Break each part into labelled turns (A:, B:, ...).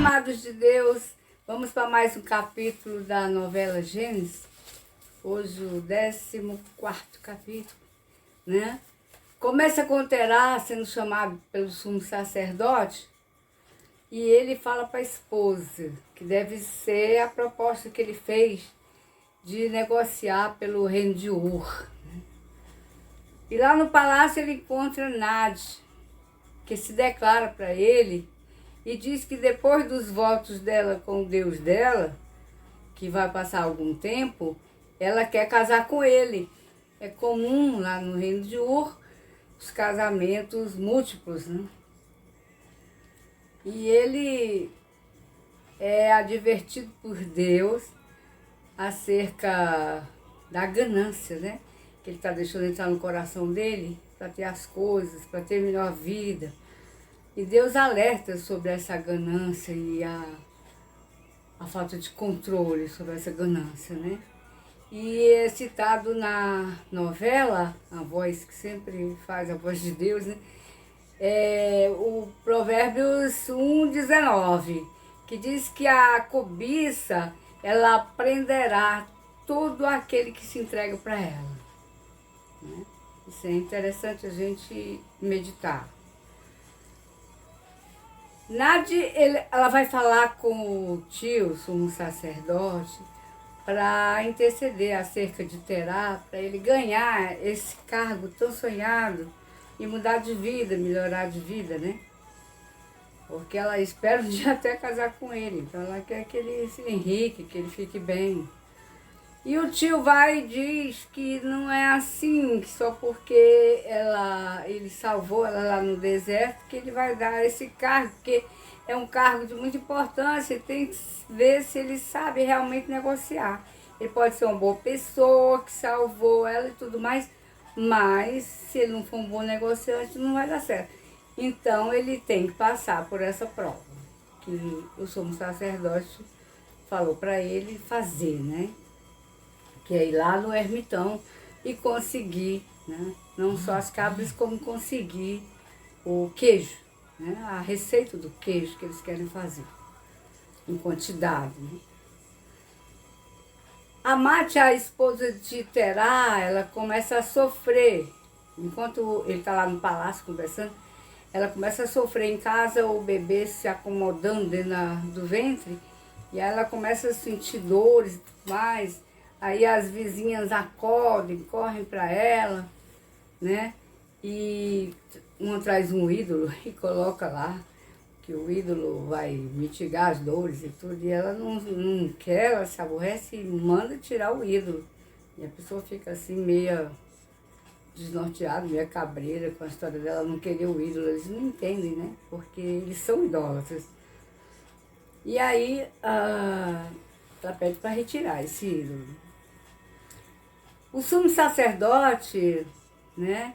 A: amados de Deus, vamos para mais um capítulo da novela Gênesis. Hoje o 14º capítulo, né? Começa com Terá sendo chamado pelo sumo sacerdote e ele fala para a esposa que deve ser a proposta que ele fez de negociar pelo reino de Ur. E lá no palácio ele encontra Nade, que se declara para ele e diz que depois dos votos dela com o Deus dela, que vai passar algum tempo, ela quer casar com ele. É comum lá no reino de Ur os casamentos múltiplos, né? E ele é advertido por Deus acerca da ganância, né? Que ele está deixando entrar no coração dele para ter as coisas, para ter melhor vida. E Deus alerta sobre essa ganância e a falta de controle sobre essa ganância, né? E é citado na novela, a voz que sempre faz a voz de Deus, né? É o Provérbios 1,19, que diz que a cobiça, ela prenderá todo aquele que se entrega para ela, né? Isso é interessante a gente meditar. Ela vai falar com o tio, sumo sacerdote, para interceder acerca de Terá, para ele ganhar esse cargo tão sonhado e mudar de vida, melhorar de vida, né? Porque ela espera um dia até casar com ele, então ela quer que ele se enrique, que ele fique bem. E o tio vai e diz que não é assim, que só porque ele salvou ela lá no deserto, que ele vai dar esse cargo, porque é um cargo de muita importância, e tem que ver se ele sabe realmente negociar. Ele pode ser uma boa pessoa, que salvou ela e tudo mais, mas se ele não for um bom negociante, não vai dar certo. Então ele tem que passar por essa prova, que o sumo sacerdote falou para ele fazer, né? Que é ir lá no ermitão e conseguir, né? Não só as cabras, como conseguir o queijo, né? A receita do queijo que eles querem fazer, em quantidade, né? Amate, a esposa de Terá, ela começa a sofrer, enquanto ele está lá no palácio conversando, ela começa a sofrer em casa, o bebê se acomodando dentro do ventre, e aí ela começa a sentir dores e tudo mais. Aí as vizinhas acordam, correm para ela, né? E uma traz um ídolo e coloca lá, que o ídolo vai mitigar as dores e tudo. E ela não quer, ela se aborrece e manda tirar o ídolo. E a pessoa fica assim meia desnorteada, meia cabreira com a história dela não querer o ídolo. Eles não entendem, né? Porque eles são idólatras. E aí ela pede para retirar esse ídolo. O sumo sacerdote, né?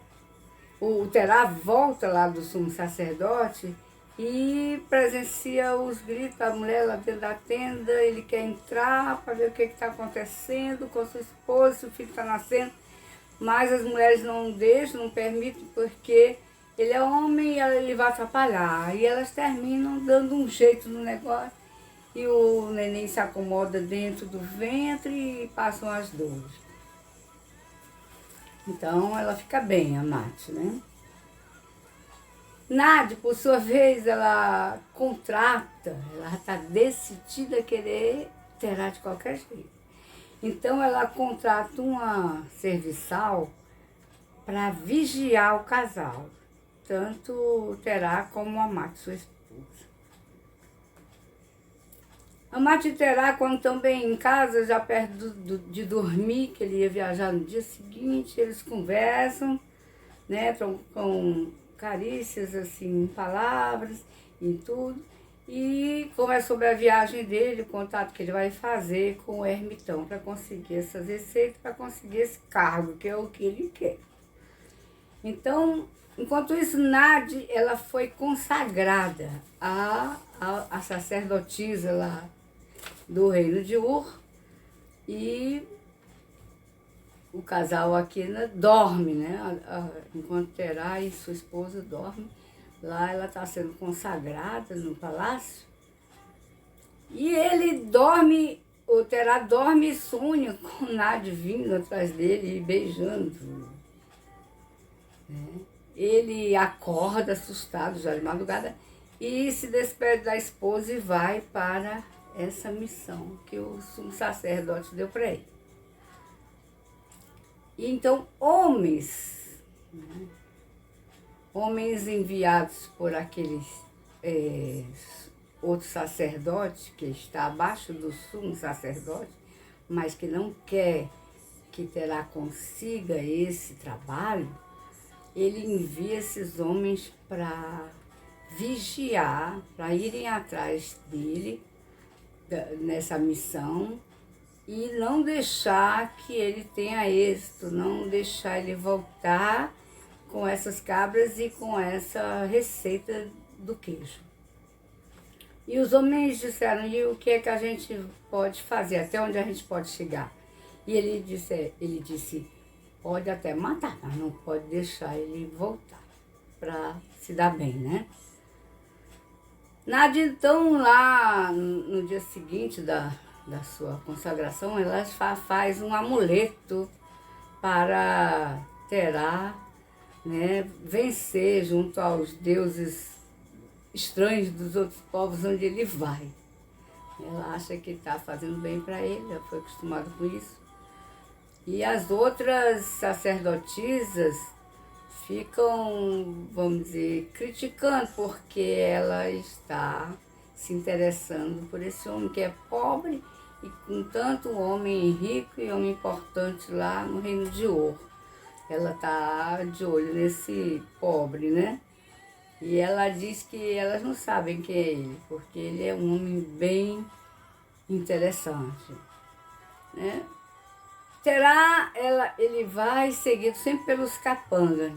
A: O Terá volta lá do sumo sacerdote e presencia os gritos da mulher lá dentro da tenda. Ele quer entrar para ver o que está acontecendo com a sua esposa, se o filho está nascendo. Mas as mulheres não deixam, não permitem, porque ele é homem e ele vai atrapalhar. E elas terminam dando um jeito no negócio. E o neném se acomoda dentro do ventre e passam as dores. Então ela fica bem, a Mate, né? Nade, por sua vez, ela contrata, ela está decidida a querer Terá de qualquer jeito. Então ela contrata uma serviçal para vigiar o casal, tanto Terá como a Mate, sua esposa. A Mate e Terá, quando estão bem em casa, já perto de dormir, que ele ia viajar no dia seguinte, eles conversam, né, com carícias, assim, palavras e tudo, e conversa sobre a viagem dele, o contato que ele vai fazer com o ermitão para conseguir essas receitas, para conseguir esse cargo, que é o que ele quer. Então, enquanto isso, Nade, ela foi consagrada a sacerdotisa lá do reino de Ur, e o casal aqui, né, dorme, né? Enquanto Terá e sua esposa dormem, lá ela está sendo consagrada no palácio, E ele dorme, o Terá dorme e sonha com Nade vindo atrás dele e beijando. Né? Ele acorda assustado já de madrugada e se despede da esposa e vai para essa missão que o sumo sacerdote deu para ele. E então, né, homens enviados por aqueles outro sacerdote que está abaixo do sumo sacerdote, mas que não quer que Terá consiga esse trabalho, ele envia esses homens para vigiar, para irem atrás dele nessa missão e não deixar que ele tenha êxito, não deixar ele voltar com essas cabras e com essa receita do queijo. E os homens disseram, e o que é que a gente pode fazer, até onde a gente pode chegar? E ele disse, pode até matar, mas não pode deixar ele voltar para se dar bem, né? Nada, então, lá no dia seguinte da sua consagração, ela faz um amuleto para Terá, né, vencer junto aos deuses estranhos dos outros povos onde ele vai. Ela acha que está fazendo bem para ele, já foi acostumada com isso. E as outras sacerdotisas ficam, vamos dizer, criticando, porque ela está se interessando por esse homem que é pobre e com tanto homem rico e homem importante lá no Reino de Ouro. Ela está de olho nesse pobre, né? E ela diz que elas não sabem quem é ele, porque ele é um homem bem interessante, né? Ele vai seguido sempre pelos capangas.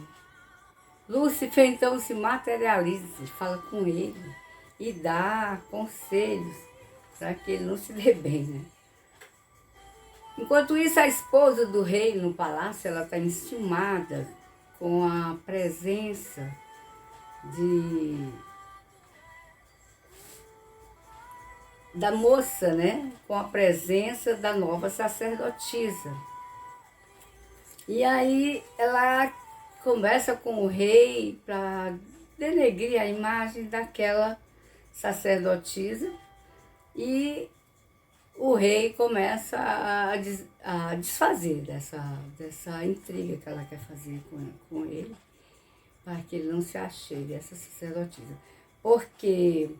A: Lúcifer então se materializa, fala com ele e dá conselhos para que ele não se dê bem, né? Enquanto isso, a esposa do rei no palácio, ela está enciumada com a presença da moça, né? Com a presença da nova sacerdotisa. E aí ela conversa com o rei para denegrir a imagem daquela sacerdotisa e o rei começa a desfazer dessa intriga que ela quer fazer com ele, para que ele não se achegue essa sacerdotisa. Porque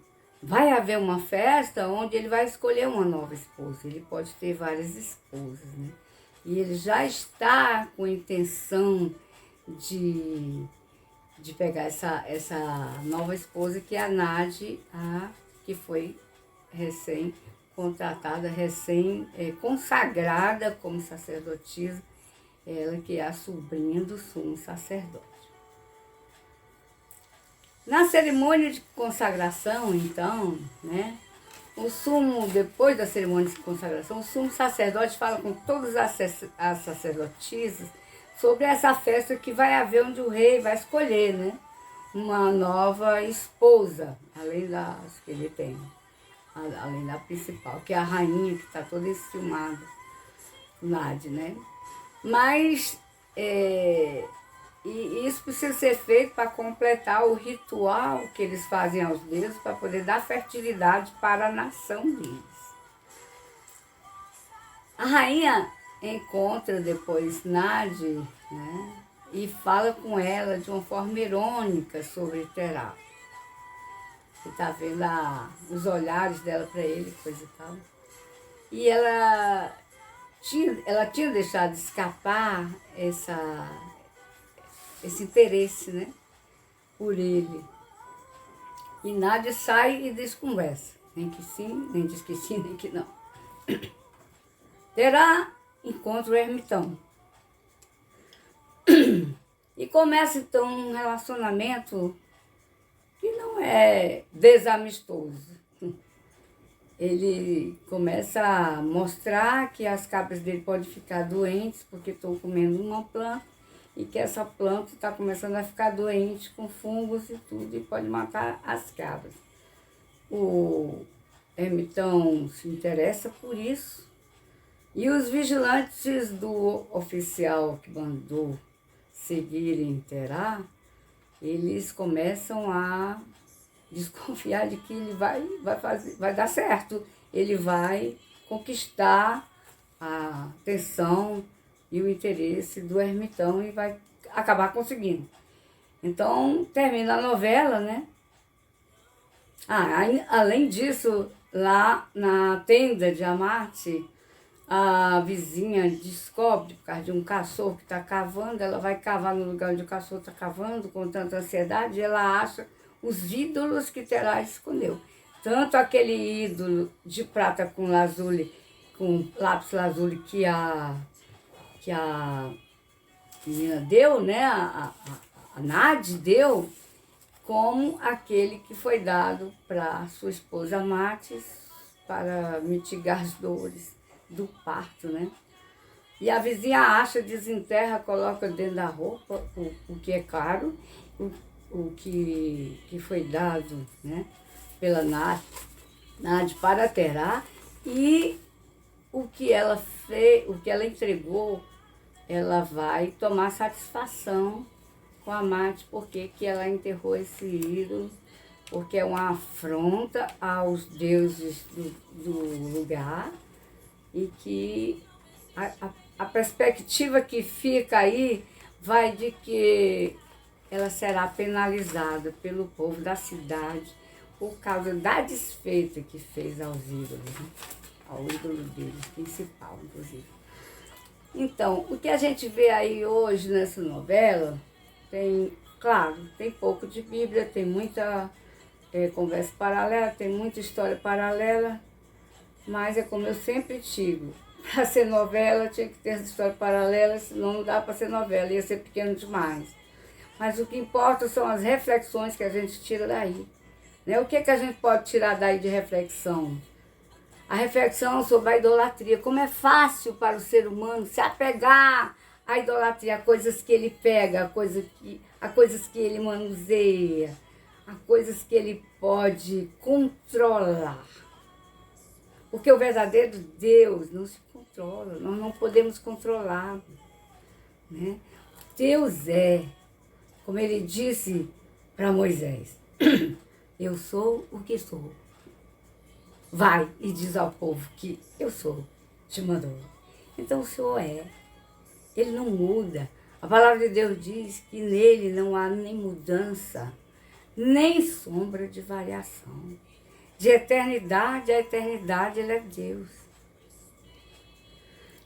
A: vai haver uma festa onde ele vai escolher uma nova esposa. Ele pode ter várias esposas, né? E ele já está com a intenção de pegar essa nova esposa, que é a Nade, que foi recém-contratada, consagrada como sacerdotisa, ela que é a sobrinha do sumo sacerdote. Na cerimônia de consagração, então, né, depois da cerimônia de consagração, o sumo sacerdote fala com todas as sacerdotisas sobre essa festa que vai haver, onde o rei vai escolher, né, uma nova esposa, além das que ele tem, além da principal, que é a rainha, que está toda enciumada, Nade, né? Mas e isso precisa ser feito para completar o ritual que eles fazem aos deuses, para poder dar fertilidade para a nação deles. A rainha encontra depois Nade, né, e fala com ela de uma forma irônica sobre Terá. Você está vendo os olhares dela para ele, coisa e tal. E ela tinha deixado escapar esse interesse, né, por ele. E Nádia sai e desconversa. Nem que sim, nem diz que sim, nem que não. Terá encontra o ermitão. E começa então um relacionamento que não é desamistoso. Ele começa a mostrar que as cabras dele podem ficar doentes porque estão comendo uma planta, e que essa planta está começando a ficar doente com fungos e tudo, e pode matar as cabras. O ermitão se interessa por isso. E os vigilantes do oficial que mandou seguirem Terá, eles começam a desconfiar de que ele vai dar certo. Ele vai conquistar a atenção e o interesse do ermitão e vai acabar conseguindo. Então, termina a novela, né? Além disso, lá na tenda de Amate, a vizinha descobre, por causa de um cachorro que está cavando, ela vai cavar no lugar onde o cachorro está cavando, com tanta ansiedade, e ela acha os ídolos que Terá escondeu. Tanto aquele ídolo de prata com lazuli, com lápis lazuli que a menina deu, né? A Nade deu, como aquele que foi dado para sua esposa Mates para mitigar as dores do parto, né? E a vizinha acha, desenterra, coloca dentro da roupa o que é caro, o que foi dado, né, pela Nade para Terá, e o que ela fez, o que ela entregou, ela vai tomar satisfação com a Mate, porque que ela enterrou esse ídolo, porque é uma afronta aos deuses do lugar, e que a perspectiva que fica aí vai de que ela será penalizada pelo povo da cidade por causa da desfeita que fez aos ídolos, né? Ao ídolo deles, principal, inclusive. Então, o que a gente vê aí hoje nessa novela, tem pouco de Bíblia, tem muita conversa paralela, tem muita história paralela, mas é como eu sempre digo, para ser novela tinha que ter essa história paralela, senão não dá para ser novela, ia ser pequeno demais. Mas o que importa são as reflexões que a gente tira daí, né? O que a gente pode tirar daí de reflexão? A reflexão sobre a idolatria, como é fácil para o ser humano se apegar à idolatria, a coisas que ele pega, a coisas que ele manuseia, a coisas que ele pode controlar. Porque o verdadeiro Deus não se controla, nós não podemos controlar, né? Deus é, como ele disse para Moisés, eu sou o que sou. Vai e diz ao povo que eu sou, te mandou. Então o Senhor é, ele não muda. A palavra de Deus diz que nele não há nem mudança, nem sombra de variação. De eternidade a eternidade, ele é Deus.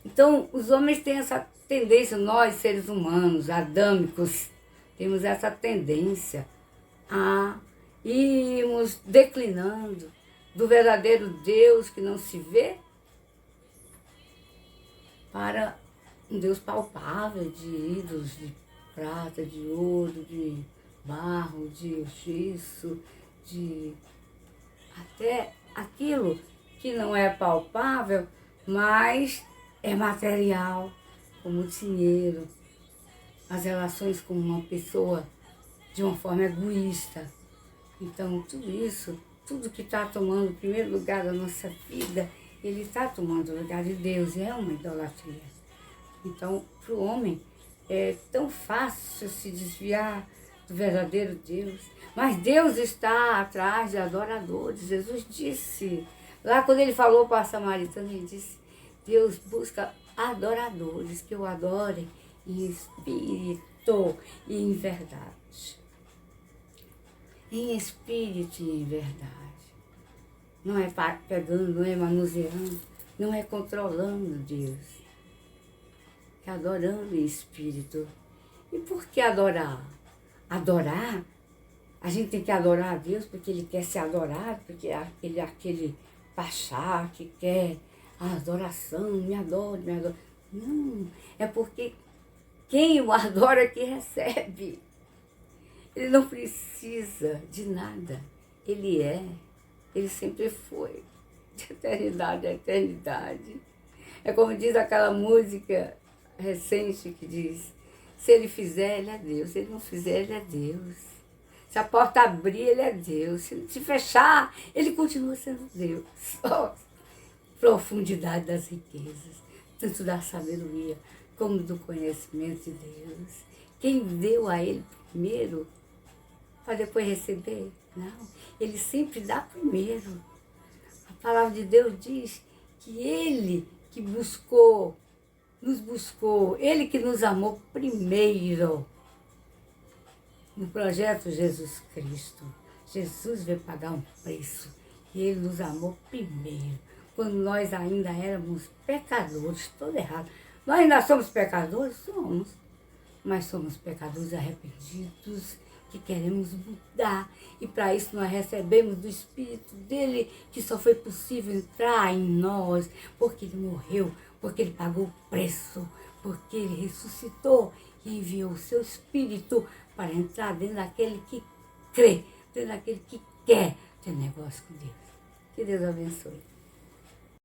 A: Então, os homens têm essa tendência, nós, seres humanos, adâmicos, temos essa tendência a irmos declinando do verdadeiro Deus que não se vê para um Deus palpável de ídolos de prata, de ouro, de barro, de gesso, de até aquilo que não é palpável, mas é material, como o dinheiro, as relações com uma pessoa de uma forma egoísta. Então, tudo isso, tudo que está tomando o primeiro lugar da nossa vida, ele está tomando o lugar de Deus, e é uma idolatria. Então, para o homem, é tão fácil se desviar do verdadeiro Deus, mas Deus está atrás de adoradores. Jesus disse, lá quando ele falou para a samaritana, ele disse, Deus busca adoradores que o adorem em espírito e em verdade. Em espírito e em verdade. Não é pegando, não é manuseando, não é controlando Deus. É adorando em espírito. E por que adorar? Adorar, a gente tem que adorar a Deus porque Ele quer ser adorado, porque Ele é aquele pachá que quer a adoração, me adore, me adore. Não, é porque quem o adora é que recebe. Ele não precisa de nada. Ele é, ele sempre foi, de eternidade a eternidade. É como diz aquela música recente que diz, se ele fizer, ele é Deus. Se ele não fizer, ele é Deus. Se a porta abrir, ele é Deus. Se fechar, ele continua sendo Deus. Oh, profundidade das riquezas, tanto da sabedoria como do conhecimento de Deus. Quem deu a ele primeiro, para depois receber? Não, ele sempre dá primeiro. A palavra de Deus diz que ele que buscou, nos buscou, ele que nos amou primeiro. No projeto Jesus Cristo, Jesus veio pagar um preço e ele nos amou primeiro, quando nós ainda éramos pecadores, todo errado. Nós ainda somos pecadores? Somos, mas somos pecadores arrependidos, que queremos mudar, e para isso nós recebemos do Espírito dele, que só foi possível entrar em nós, porque ele morreu, porque ele pagou o preço, porque ele ressuscitou e enviou o seu Espírito para entrar dentro daquele que crê, dentro daquele que quer ter negócio com Deus. Que Deus abençoe.